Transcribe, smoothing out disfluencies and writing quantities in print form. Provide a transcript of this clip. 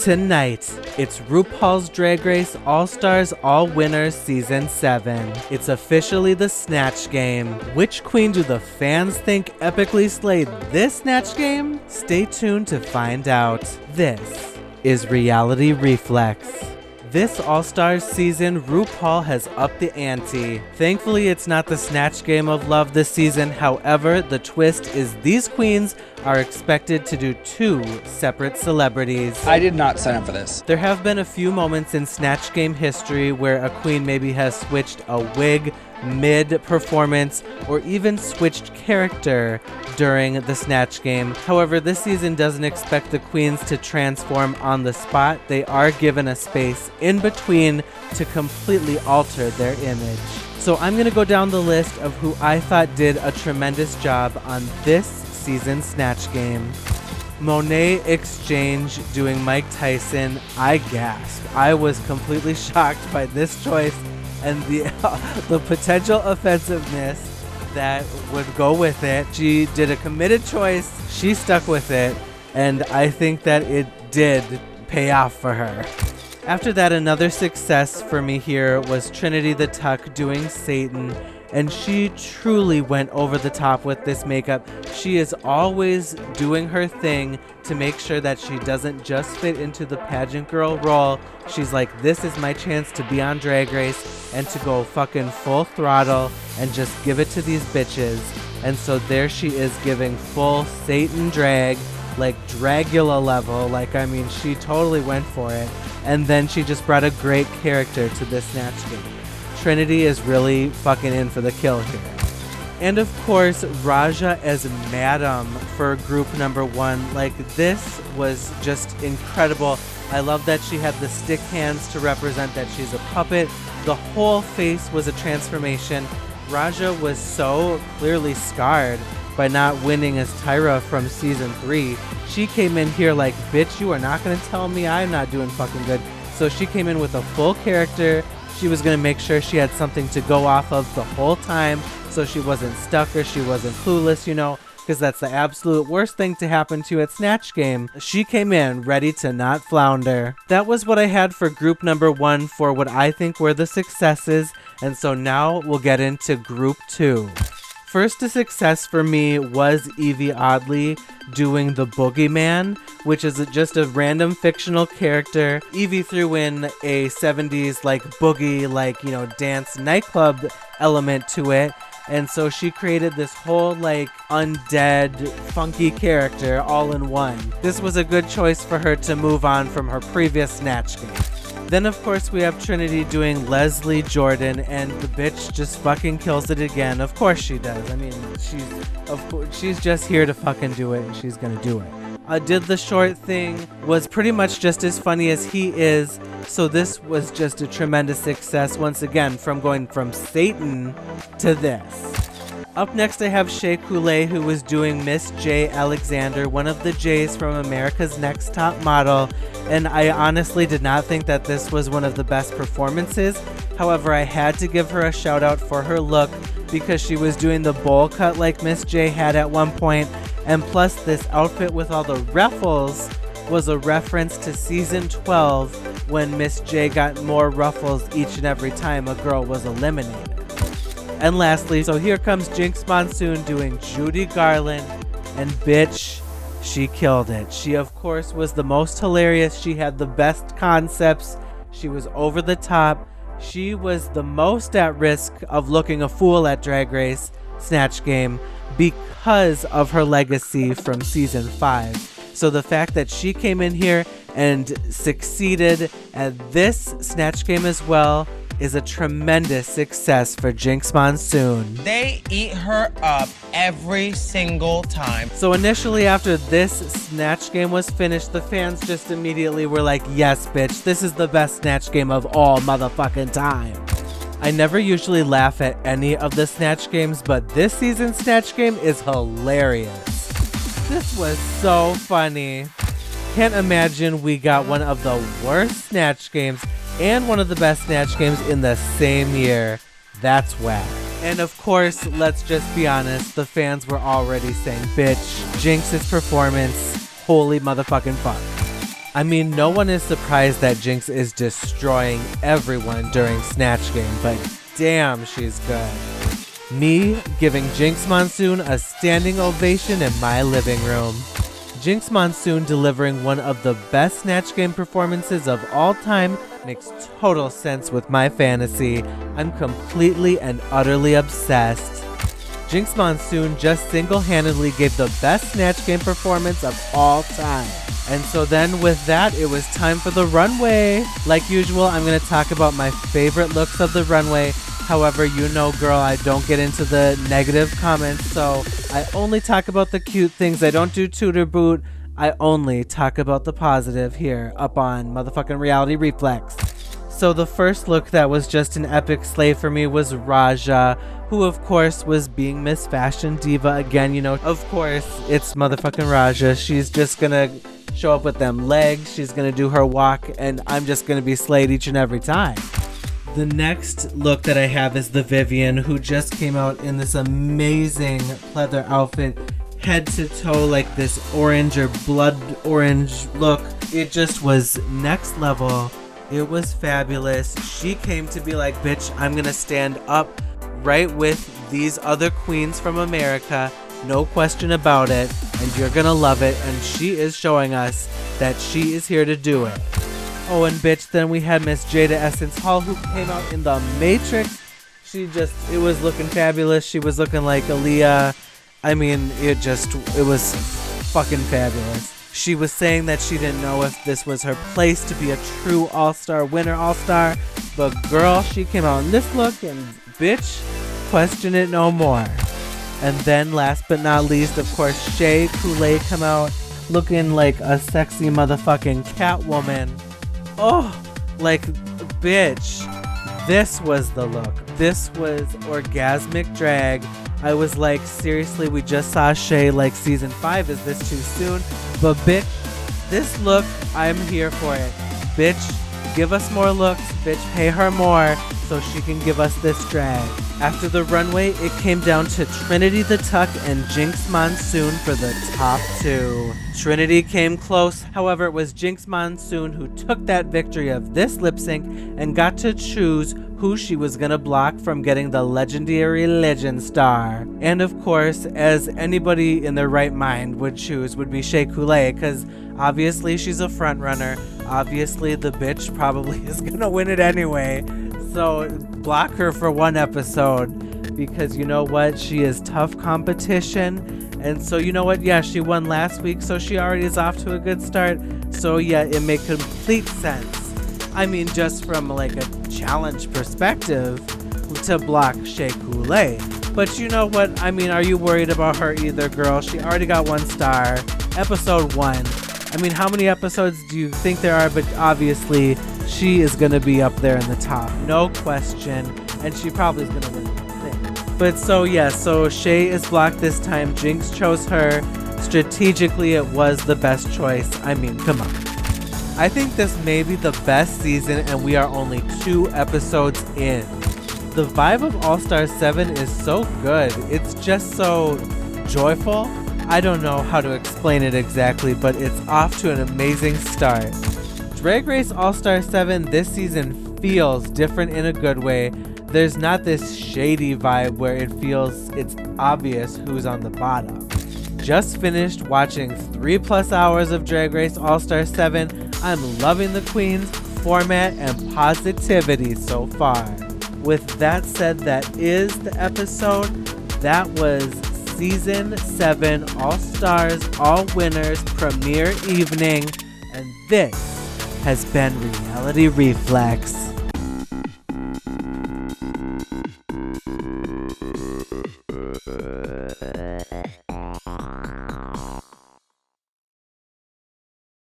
Tonight, it's RuPaul's Drag Race All-Stars All-Winners Season 7. It's officially the Snatch Game. Which queen do the fans think epically slayed this Snatch Game? Stay tuned to find out. This is Reality Reflex. This All-Stars season, RuPaul has upped the ante. Thankfully, it's not the Snatch Game of Love this season. However, the twist is these queens are expected to do 2 separate celebrities. I did not sign up for this. There have been a few moments in Snatch Game history where a queen maybe has switched a wig mid-performance or even switched character during the Snatch Game. However, this season doesn't expect the queens to transform on the spot. They are given a space in between to completely alter their image. So I'm going to go down the list of who I thought did a tremendous job on this season's Snatch Game. Monet X Change doing Mike Tyson. I gasped. I was completely shocked by this choice and the potential offensiveness that would go with it. She did a committed choice, she stuck with it, and I think that it did pay off for her. After that, another success for me here was Trinity the Tuck doing Satan, and she truly went over the top with this makeup. She is always doing her thing to make sure that she doesn't just fit into the pageant girl role. She's like, this is my chance to be on Drag Race and to go fucking full throttle and just give it to these bitches. And so there she is giving full Satan drag, like Dragula level. Like, I mean, she totally went for it. And then she just brought a great character to this Snatch Game. Trinity is really fucking in for the kill here. And of course, Raja as Madam for group number 1. Like, this was just incredible. I love that she had the stick hands to represent that she's a puppet. The whole face was a transformation. Raja was so clearly scarred by not winning as Tyra from season 3. She came in here like, bitch, you are not gonna tell me I'm not doing fucking good. So she came in with a full character. She was gonna make sure she had something to go off of the whole time, so she wasn't stuck or she wasn't clueless, you know, because that's the absolute worst thing to happen to you at Snatch Game. She came in ready to not flounder. That was what I had for group number 1 for what I think were the successes, and so now we'll get into group 2. First a success for me was Evie Oddly doing the Boogeyman, which is just a random fictional character. Evie threw in a 70s like boogie, like, you know, dance nightclub element to it. And so she created this whole like undead funky character all in one. This was a good choice for her to move on from her previous Snatch Game. Then of course we have Trinity doing Leslie Jordan, and the bitch just fucking kills it again. Of course she does. I mean, she's just here to fucking do it, and she's gonna do it. Did the short thing, was pretty much just as funny as he is, so this was just a tremendous success once again, from going from Satan to this. Up next I have Shea Coulee, who was doing Miss J. Alexander, one of the J's from America's Next Top Model, and I honestly did not think that this was one of the best performances. However, I had to give her a shout out for her look because she was doing the bowl cut like Miss J had at one point, and plus this outfit with all the ruffles was a reference to season 12 when Miss J got more ruffles each and every time a girl was eliminated. And lastly, so here comes Jinx Monsoon doing Judy Garland, and bitch, she killed it. She of course was the most hilarious. She had the best concepts. She was over the top. She was the most at risk of looking a fool at Drag Race Snatch Game because of her legacy from season 5. So the fact that she came in here and succeeded at this Snatch Game as well is a tremendous success for Jinx Monsoon. They eat her up every single time. So initially after this Snatch Game was finished, the fans just immediately were like, yes bitch, this is the best Snatch Game of all motherfucking time. I never usually laugh at any of the Snatch Games, but this season's Snatch Game is hilarious. This was so funny. Can't imagine we got one of the worst Snatch Games and one of the best Snatch Games in the same year. That's whack. And of course, let's just be honest, the fans were already saying, bitch, Jinx's performance, holy motherfucking fuck. I mean, no one is surprised that Jinx is destroying everyone during Snatch Game, but damn, she's good. Me giving Jinx Monsoon a standing ovation in my living room. Jinx Monsoon delivering one of the best Snatch Game performances of all time makes total sense with my fantasy. I'm completely and utterly obsessed. Jinx Monsoon just single-handedly gave the best Snatch Game performance of all time. And so then with that, it was time for the runway. Like usual, I'm going to talk about my favorite looks of the runway. However, you know, girl, I don't get into the negative comments, so I only talk about the cute things. I don't do tutor boot. I only talk about the positive here up on motherfucking Reality Reflex. So the first look that was just an epic slay for me was Raja, who of course was being Miss Fashion Diva again. You know, of course, it's motherfucking Raja. She's just gonna show up with them legs, she's gonna do her walk, and I'm just gonna be slayed each and every time. The next look that I have is the Vivian, who just came out in this amazing pleather outfit, head to toe, like this orange or blood orange look. It just was next level. It was fabulous. She came to be like, bitch, I'm gonna stand up right with these other queens from America, no question about it, and you're gonna love it. And she is showing us that she is here to do it. Oh, and bitch, then we had Miss Jada Essence Hall, who came out in the Matrix. It was looking fabulous. She was looking like Aaliyah. I mean, it was fucking fabulous. She was saying that she didn't know if this was her place to be a true all-star winner all-star, but girl, she came out in this look, and bitch, question it no more. And then last but not least, of course, Shea Coulee come out looking like a sexy motherfucking Catwoman. Oh, like, bitch, this was the look. This was orgasmic drag. I was like, seriously, we just saw Shea like season 5. Is this too soon? But bitch, this look, I'm here for it. Bitch, give us more looks. Bitch, pay her more so she can give us this drag. After the runway, it came down to Trinity the Tuck and Jinx Monsoon for the top 2. Trinity came close, however, it was Jinx Monsoon who took that victory of this lip sync and got to choose who she was gonna block from getting the legendary legend star. And of course, as anybody in their right mind would choose, would be Shea Coulee, because obviously she's a front runner. Obviously the bitch probably is gonna win it anyway. So block her for one episode, because you know what? She is tough competition. And so you know what? Yeah, she won last week, so she already is off to a good start. So yeah, it makes complete sense. I mean, just from like a challenge perspective, to block Shea Coulee. But you know what? I mean, are you worried about her either, girl? She already got 1 star. Episode 1. I mean, how many episodes do you think there are? But obviously, she is going to be up there in the top. No question. And she probably is going to win the thing. But so, yeah. So, Shea is blocked this time. Jinx chose her. Strategically, it was the best choice. I mean, come on. I think this may be the best season, and we are only 2 episodes in. The vibe of All-Star 7 is so good. It's just so joyful. I don't know how to explain it exactly, but it's off to an amazing start. Drag Race All-Star 7 this season feels different in a good way. There's not this shady vibe where it feels it's obvious who's on the bottom. Just finished watching 3+ hours of Drag Race All-Star 7. I'm loving the queens, format, and positivity so far. With that said, that is the episode. That was Season 7 All-Stars, All-Winners premiere evening. And this has been Reality Reflex.